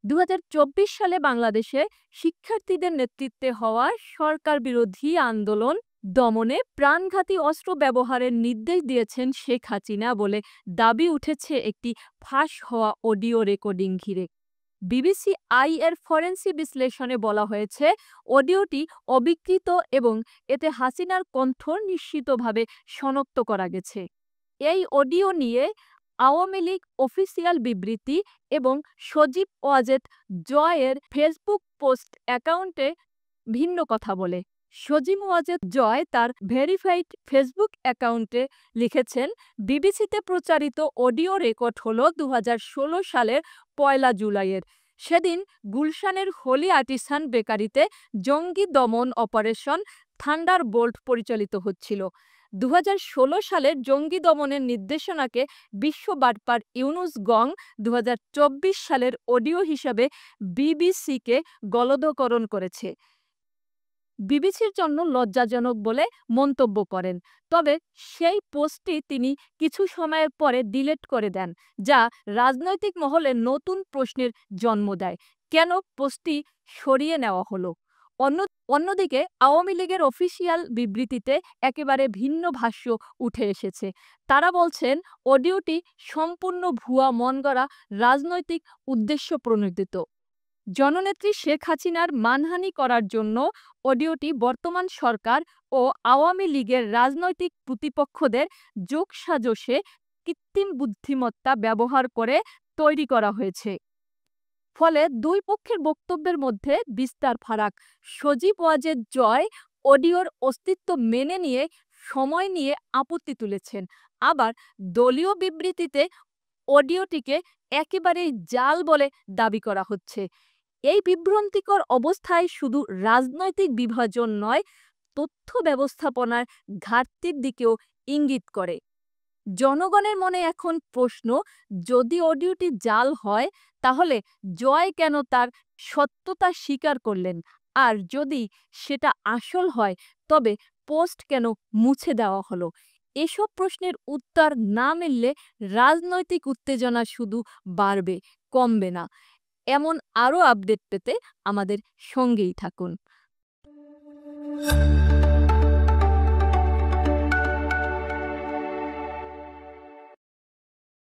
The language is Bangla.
2024 সালে বাংলাদেশে শিক্ষার্থীদের নেতৃত্বে হওয়া সরকার বিরোধী আন্দোলন দমনে প্রাণঘাতী অস্ত্র ব্যবহারের নির্দেশ দিয়েছেন শেখ হাসিনা বলে দাবি উঠেছে একটি ফাঁস হওয়া অডিও রেকর্ডিং ঘিরে। বিবিসি আই এর ফরেন্সিক বিশ্লেষণে বলা হয়েছে, অডিওটি অবিকৃত এবং এতে হাসিনার কণ্ঠ নিশ্চিতভাবে শনাক্ত করা গেছে। এই অডিও নিয়ে আওয়ামী লীগ অফিসিয়াল বিবৃতি এবং সজীব ওয়াজেদ জয়ের ফেসবুক পোস্ট অ্যাকাউন্টে ভিন্ন কথা বলে। সজীব ওয়াজেদ জয় তার ভেরিফাইড ফেসবুক অ্যাকাউন্টে লিখেছেন, বিবিসিতে প্রচারিত অডিও রেকর্ড হল 2016 সালের 1 জুলাইয়ের। সেদিন গুলশানের হোলি আর্টিসান বেকারিতে জঙ্গি দমন অপারেশন থান্ডারবোল্ট পরিচালিত হচ্ছিল। 2016 সালের জঙ্গি দমনের নির্দেশনাকে বিশ্ব বাটপার ইউনুস গং 2024 সালের অডিও হিসাবে বিবিসিকে গলদকরণ করেছে। বিবিসির জন্য লজ্জাজনক বলে মন্তব্য করেন। তবে সেই পোস্টটি তিনি কিছু সময়ের পরে ডিলিট করে দেন, যা রাজনৈতিক মহলে নতুন প্রশ্নের জন্ম দেয়। কেন পোস্টটি সরিয়ে নেওয়া হলো? অন্যদিকে আওয়ামী লীগের অফিসিয়াল বিবৃতিতে একেবারে ভিন্ন ভাষ্য উঠে এসেছে। তারা বলছেন, অডিওটি সম্পূর্ণ ভুয়া মনগড়া রাজনৈতিক উদ্দেশ্য প্রণোদিত। জননেত্রী শেখ হাসিনার মানহানি করার জন্য অডিওটি বর্তমান সরকার ও আওয়ামী লীগের রাজনৈতিক প্রতিপক্ষদের যোগসাজশে কৃত্রিম বুদ্ধিমত্তা ব্যবহার করে তৈরি করা হয়েছে। ফলে দুই পক্ষের বক্তব্যের মধ্যে বিস্তর ফারাক। সজীব ওয়াজেদ জয় অডিওর অস্তিত্ব মেনে নিয়ে সময় নিয়ে আপত্তি তুলেছেন। আবার দলীয় বিবৃতিতে অডিওটিকে একেবারেই জাল বলে দাবি করা হচ্ছে। এই বিভ্রান্তিকর অবস্থায় শুধু রাজনৈতিক বিভাজন নয়, তথ্য ব্যবস্থাপনার ঘাটতির দিকেও ইঙ্গিত করে। জনগণের মনে এখন প্রশ্ন, যদি অডিওটি জাল হয় তাহলে জয় কেন তার সত্যতা স্বীকার করলেন? আর যদি সেটা আসল হয় তবে পোস্ট কেন মুছে দেওয়া হলো? এসব প্রশ্নের উত্তর না মিললে রাজনৈতিক উত্তেজনা শুধু বাড়বে, কমবে না। এমন আরও আপডেট পেতে আমাদের সঙ্গেই থাকুন।